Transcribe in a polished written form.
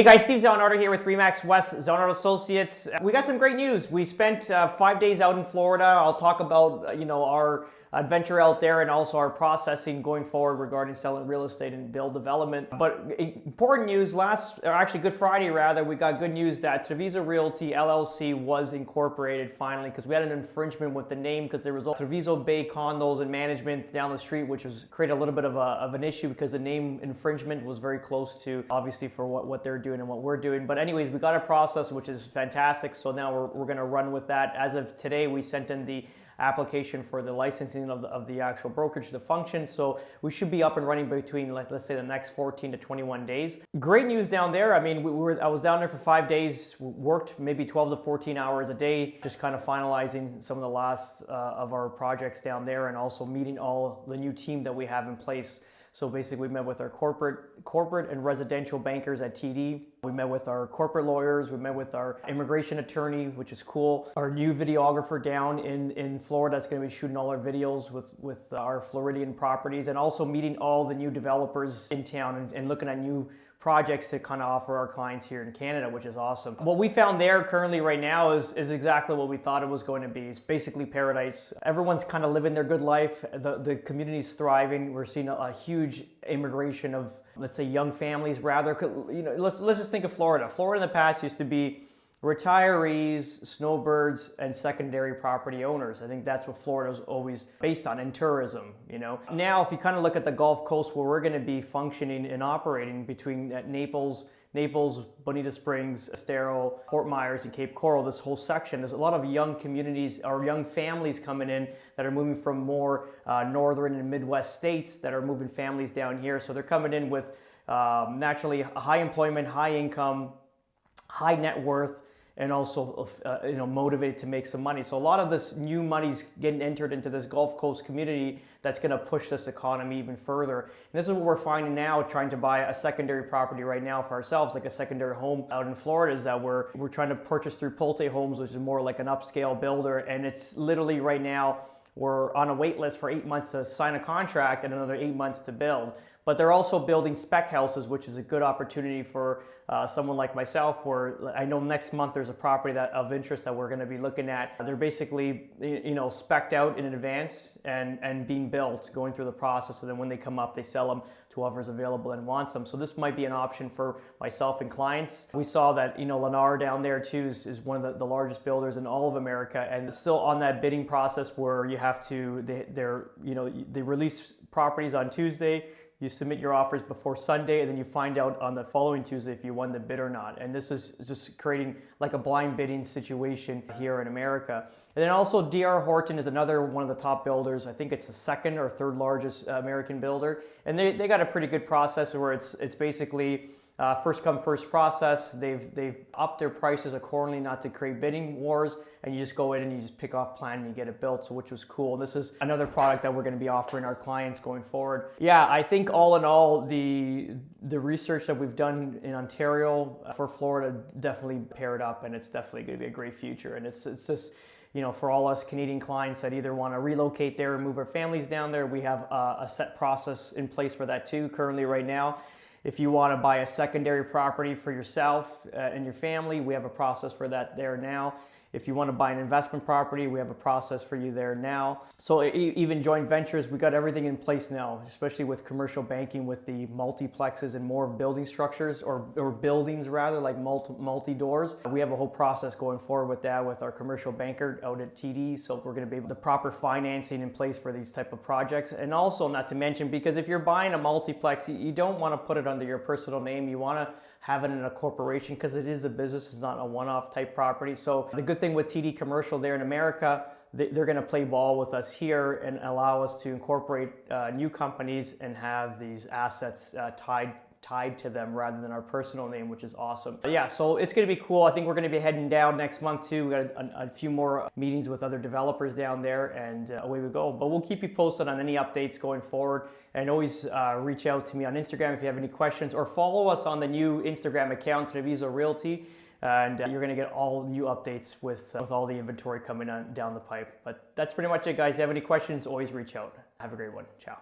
Hey guys, Steve Zonardo here with Remax West Zonardo Associates. We got some great news. We spent 5 days out in Florida. I'll talk about our adventure out there and also our processing going forward regarding selling real estate and build development. But important news, Good Friday rather, we got good news that Treviso Realty LLC was incorporated finally, because we had an infringement with the name because there was Treviso Bay Condos and Management down the street, which was created a little bit of an issue because the name infringement was very close to obviously for what they're doing and what we're doing. But anyways, we got a process which is fantastic. So now we're going to run with that. As of today, we sent in the application for the licensing of the actual brokerage to function. So we should be up and running between, let's say, the next 14 to 21 days. Great news down there. I mean, I was down there for 5 days, worked maybe 12 to 14 hours a day, just kind of finalizing some of the last of our projects down there and also meeting all the new team that we have in place. So basically, we met with our corporate and residential bankers at TD. We met with our corporate lawyers. We met with our immigration attorney, which is cool. Our new videographer down in Florida is going to be shooting all our videos with our Floridian properties, and also meeting all the new developers in town and looking at new projects to kind of offer our clients here in Canada, which is awesome. What we found there currently right now is exactly what we thought it was going to be. It's basically paradise. Everyone's kind of living their good life. The community's thriving. We're seeing a huge immigration of, let's say, young families rather. Let's just think of Florida. Florida in the past used to be retirees, snowbirds, and secondary property owners. I think that's what Florida was always based on, in tourism, Now, if you kind of look at the Gulf Coast where we're going to be functioning and operating between Naples, Bonita Springs, Estero, Fort Myers, and Cape Coral, this whole section, there's a lot of young communities or young families coming in that are moving from more northern and Midwest states that are moving families down here. So they're coming in with naturally high employment, high income, high net worth, and also motivated to make some money. So a lot of this new money's getting entered into this Gulf Coast community that's going to push this economy even further. And this is what we're finding now, trying to buy a secondary property right now for ourselves, like a secondary home out in Florida, is that we're trying to purchase through Pulte Homes, which is more like an upscale builder. And it's literally right now, we're on a wait list for 8 months to sign a contract and another 8 months to build. But they're also building spec houses, which is a good opportunity for someone like myself, where I know next month there's a property of interest that we're going to be looking at. They're basically, spec'd out in advance and being built, going through the process. And then when they come up, they sell them to whoever's available and wants them. So this might be an option for myself and clients. We saw that, Lennar down there too is one of the largest builders in all of America, and still on that bidding process where you have to, they release properties on Tuesday. You submit your offers before Sunday, and then you find out on the following Tuesday if you won the bid or not. And this is just creating like a blind bidding situation here in America. And then also D.R. Horton is another one of the top builders. I think it's the second or third largest American builder. And they got a pretty good process where it's basically first come, first process. They've upped their prices accordingly not to create bidding wars, and you just go in and you just pick off plan and you get it built, so which was cool. And this is another product that we're going to be offering our clients going forward. Yeah, I think all in all, the research that we've done in Ontario for Florida definitely paired up, and it's definitely going to be a great future. And it's just, for all us Canadian clients that either want to relocate there and move our families down there, we have a set process in place for that too currently right now. If you want to buy a secondary property for yourself and your family, we have a process for that there now. If you want to buy an investment property, we have a process for you there now. So even joint ventures, we got everything in place now, especially with commercial banking, with the multiplexes and more building structures or buildings rather, like multi-doors. We have a whole process going forward with that with our commercial banker out at TD. So we're going to be able the proper financing in place for these type of projects. And also, not to mention, because if you're buying a multiplex, you don't want to put it under your personal name. You want to have it in a corporation because it is a business. It's not a one-off type property. So the good thing with TD Commercial there in America, they're going to play ball with us here and allow us to incorporate new companies and have these assets tied to them rather than our personal name, which is awesome. But yeah, so it's going to be cool. I think we're going to be heading down next month too. We got a few more meetings with other developers down there, and away we go. But we'll keep you posted on any updates going forward, and always reach out to me on Instagram if you have any questions, or follow us on the new Instagram account, Treviso Realty, and you're going to get all new updates with all the inventory coming down the pipe. But that's pretty much it, guys. If you have any questions, always reach out. Have a great one. Ciao.